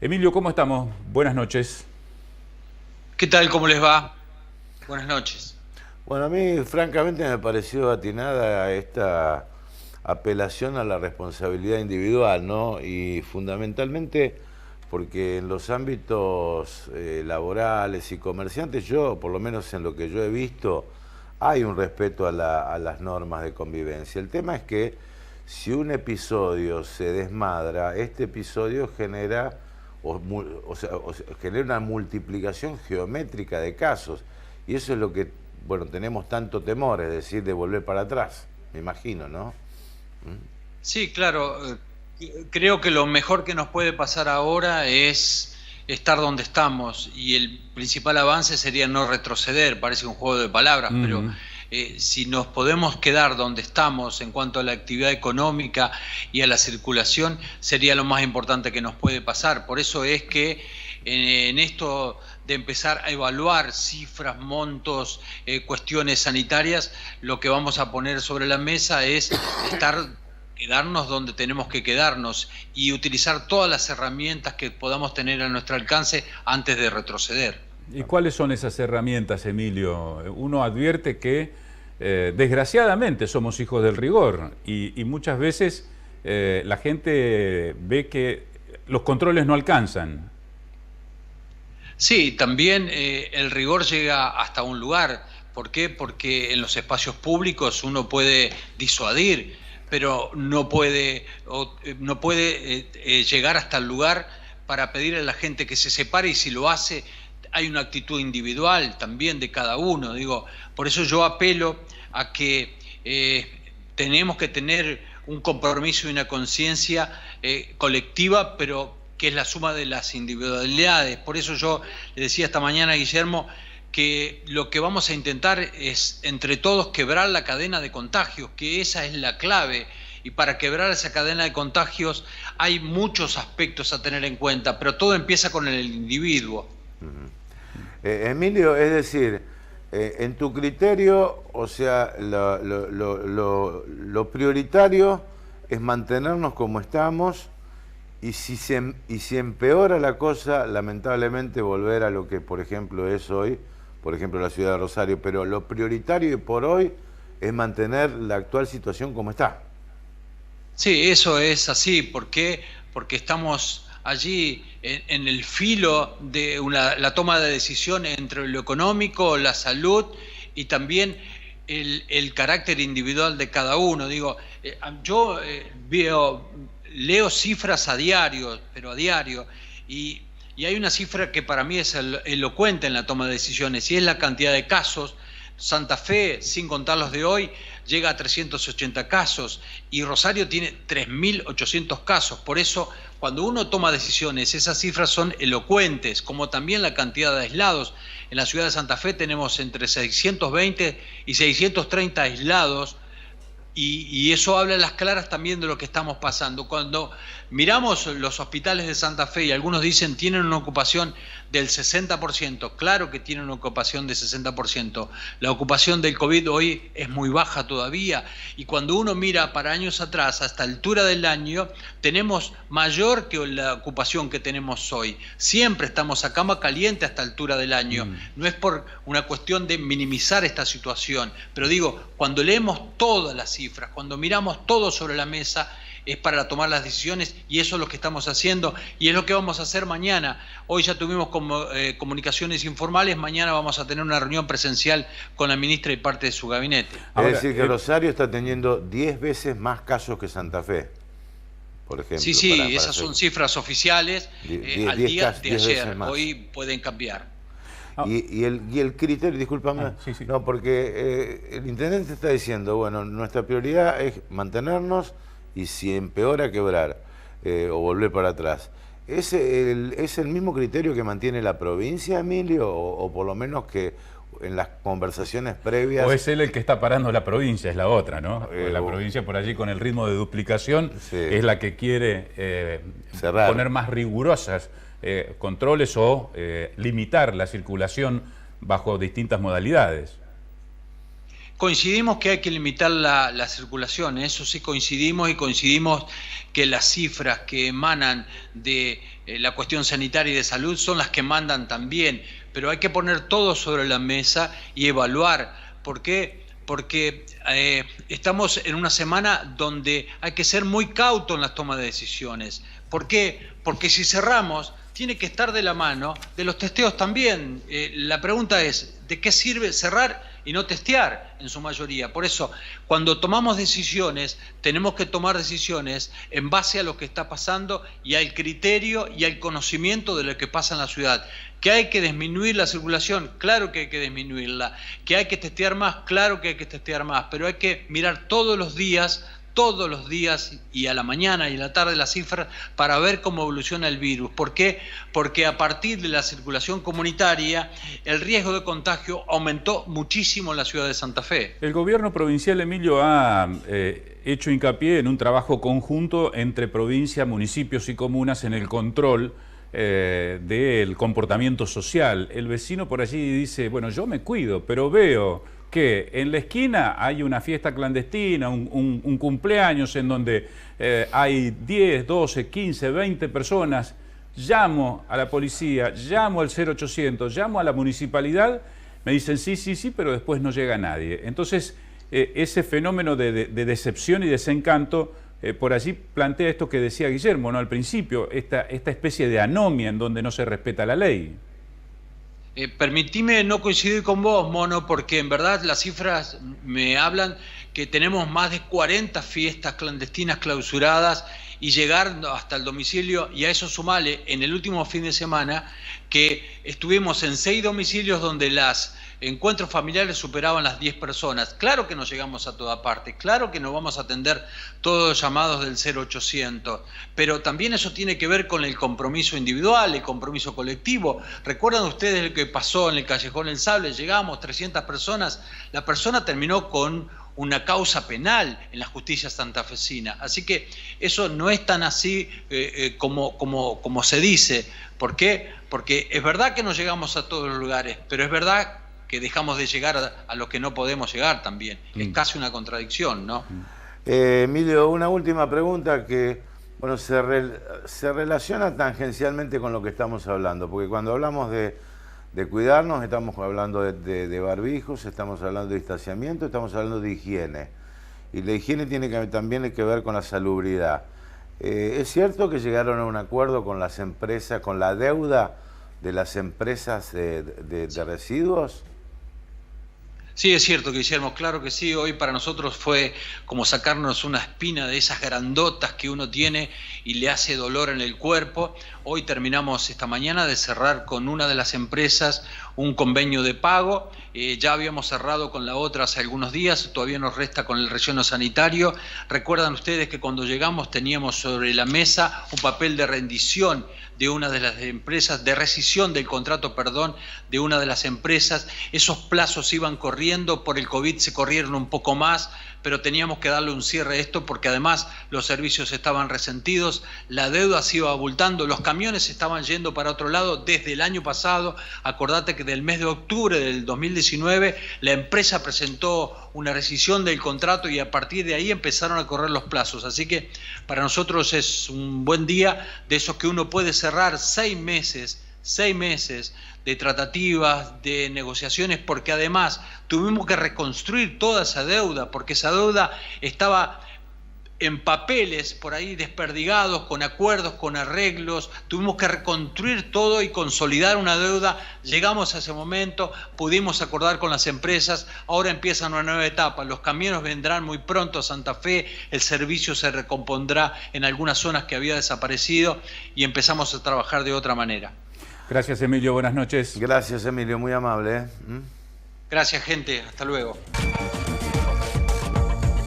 Emilio, ¿cómo estamos? Buenas noches. ¿Qué tal? ¿Cómo les va? Buenas noches. Bueno, a mí francamente me pareció atinada esta apelación a la responsabilidad individual, ¿no? Y fundamentalmente porque en los ámbitos laborales y comerciantes, yo, por lo menos en lo que yo he visto, hay un respeto a las normas de convivencia. El tema es que si un episodio se desmadra, este episodio genera, genera una multiplicación geométrica de casos. Y eso es lo que, bueno, tenemos tanto temor, es decir, de volver para atrás, me imagino, ¿no? Sí, claro. Creo que lo mejor que nos puede pasar ahora es estar donde estamos y el principal avance sería no retroceder. Parece un juego de palabras, pero Mm. si nos podemos quedar donde estamos en cuanto a la actividad económica y a la circulación, sería lo más importante que nos puede pasar. Por eso es que en esto de empezar a evaluar cifras, montos, cuestiones sanitarias, lo que vamos a poner sobre la mesa es quedarnos donde tenemos que quedarnos y utilizar todas las herramientas que podamos tener a nuestro alcance antes de retroceder. ¿Y cuáles son esas herramientas, Emilio? Uno advierte que desgraciadamente somos hijos del rigor y muchas veces la gente ve que los controles no alcanzan. Sí, también el rigor llega hasta un lugar. ¿Por qué? Porque en los espacios públicos uno puede disuadir, pero no puede llegar hasta el lugar para pedirle a la gente que se separe, y si lo hace, hay una actitud individual también de cada uno. Digo, por eso yo apelo a que tenemos que tener un compromiso y una conciencia colectiva, pero que es la suma de las individualidades. Por eso yo le decía esta mañana a Guillermo que lo que vamos a intentar es entre todos quebrar la cadena de contagios, que esa es la clave. Y para quebrar esa cadena de contagios hay muchos aspectos a tener en cuenta, pero todo empieza con el individuo. Emilio, es decir, en tu criterio, o sea, lo prioritario es mantenernos como estamos y si empeora la cosa, lamentablemente volver a lo que, por ejemplo, es hoy, por ejemplo, la ciudad de Rosario, pero lo prioritario por hoy es mantener la actual situación como está. Sí, eso es así. ¿Por qué? Porque estamos allí en el filo de la toma de decisión entre lo económico, la salud y también el carácter individual de cada uno. Digo, yo leo cifras a diario, pero a diario, y hay una cifra que para mí es elocuente en la toma de decisiones, y es la cantidad de casos. Santa Fe, sin contar los de hoy, llega a 380 casos y Rosario tiene 3.800 casos. Por eso, cuando uno toma decisiones, esas cifras son elocuentes, como también la cantidad de aislados. En la ciudad de Santa Fe tenemos entre 620 y 630 aislados, y eso habla a las claras también de lo que estamos pasando. Cuando miramos los hospitales de Santa Fe y algunos dicen tienen una ocupación del 60%, claro que tienen una ocupación del 60%. La ocupación del COVID hoy es muy baja todavía, y cuando uno mira para años atrás, hasta altura del año, tenemos mayor que la ocupación que tenemos hoy. Siempre estamos a cama caliente hasta altura del año. No es por una cuestión de minimizar esta situación, pero digo, cuando leemos todas las cifras, cuando miramos todo sobre la mesa, es para tomar las decisiones, y eso es lo que estamos haciendo y es lo que vamos a hacer mañana. Hoy ya tuvimos comunicaciones informales, mañana vamos a tener una reunión presencial con la ministra y parte de su gabinete. Ahora, es decir, que Rosario está teniendo 10 veces más casos que Santa Fe, por ejemplo. Sí, sí, esas son cifras oficiales al día de ayer. Hoy pueden cambiar. Y el criterio, discúlpame, Sí, sí. no, porque el intendente está diciendo, bueno, nuestra prioridad es mantenernos y si empeora, quebrar o volver para atrás. ¿Es el mismo criterio que mantiene la provincia, Emilio? O por lo menos que en las conversaciones previas... ¿O es él el que está parando la provincia? Es la otra, ¿no? La provincia por allí con el ritmo de duplicación sí, es la que quiere poner más rigurosas controles o limitar la circulación bajo distintas modalidades. Coincidimos que hay que limitar la circulación, eso sí coincidimos, y coincidimos que las cifras que emanan de la cuestión sanitaria y de salud son las que mandan también, pero hay que poner todo sobre la mesa y evaluar. ¿Por qué? Porque estamos en una semana donde hay que ser muy cauto en la toma de decisiones. ¿Por qué? Porque si cerramos, tiene que estar de la mano de los testeos también. La pregunta es, ¿de qué sirve cerrar y no testear en su mayoría? Por eso, cuando tomamos decisiones, tenemos que tomar decisiones en base a lo que está pasando y al criterio y al conocimiento de lo que pasa en la ciudad. ¿Que hay que disminuir la circulación? Claro que hay que disminuirla. ¿Que hay que testear más? Claro que hay que testear más, pero hay que mirar todos los días y a la mañana y a la tarde las cifras para ver cómo evoluciona el virus. ¿Por qué? Porque a partir de la circulación comunitaria el riesgo de contagio aumentó muchísimo en la ciudad de Santa Fe. El gobierno provincial, Emilio, ha hecho hincapié en un trabajo conjunto entre provincia, municipios y comunas en el control del comportamiento social. El vecino por allí dice, bueno, yo me cuido, pero veo que en la esquina hay una fiesta clandestina, un cumpleaños en donde hay 10, 12, 15, 20 personas, llamo a la policía, llamo al 0800, llamo a la municipalidad, me dicen sí, pero después no llega nadie. Entonces, ese fenómeno de decepción y desencanto, por allí plantea esto que decía Guillermo, ¿no? Al principio, esta especie de anomia en donde no se respeta la ley. Permitime no coincidir con vos, Mono, porque en verdad las cifras me hablan que tenemos más de 40 fiestas clandestinas clausuradas y llegar hasta el domicilio, y a eso sumale en el último fin de semana que estuvimos en 6 domicilios donde los encuentros familiares superaban las 10 personas. Claro que no llegamos a toda parte, claro que no vamos a atender todos los llamados del 0800, pero también eso tiene que ver con el compromiso individual, el compromiso colectivo. ¿Recuerdan ustedes lo que pasó en el Callejón El Sable? Llegamos 300 personas, la persona terminó con una causa penal en la justicia santafesina. Así que eso no es tan así como se dice. ¿Por qué? Porque es verdad que no llegamos a todos los lugares, pero es verdad que dejamos de llegar a los que no podemos llegar también. Es casi una contradicción, ¿no? Emilio, una última pregunta que bueno, se relaciona tangencialmente con lo que estamos hablando, porque cuando hablamos de cuidarnos, estamos hablando de barbijos, estamos hablando de distanciamiento, estamos hablando de higiene. Y la higiene tiene también que ver con la salubridad. ¿Es cierto que llegaron a un acuerdo con las empresas, con la deuda de las empresas de residuos? Sí, es cierto, Guillermo, claro que sí. Hoy para nosotros fue como sacarnos una espina de esas grandotas que uno tiene y le hace dolor en el cuerpo. Hoy terminamos esta mañana de cerrar con una de las empresas un convenio de pago. Ya habíamos cerrado con la otra hace algunos días, todavía nos resta con el relleno sanitario. Recuerdan ustedes que cuando llegamos teníamos sobre la mesa un papel de rendición de una de las empresas, de rescisión del contrato, perdón, de una de las empresas. Esos plazos iban corriendo, por el COVID se corrieron un poco más, pero teníamos que darle un cierre a esto porque además los servicios estaban resentidos, la deuda se iba abultando, los camiones estaban yendo para otro lado desde el año pasado. Acordate que del mes de octubre del 2019 la empresa presentó una rescisión del contrato y a partir de ahí empezaron a correr los plazos. Así que para nosotros es un buen día, de esos que uno puede cerrar 6 meses de tratativas, de negociaciones, porque además tuvimos que reconstruir toda esa deuda, porque esa deuda estaba en papeles por ahí desperdigados, con acuerdos, con arreglos. Tuvimos que reconstruir todo y consolidar una deuda. Llegamos a ese momento, pudimos acordar con las empresas, ahora empieza una nueva etapa. Los camiones vendrán muy pronto a Santa Fe, el servicio se recompondrá en algunas zonas que había desaparecido y empezamos a trabajar de otra manera. Gracias, Emilio, buenas noches. Gracias, Emilio, muy amable. Gracias, gente, hasta luego.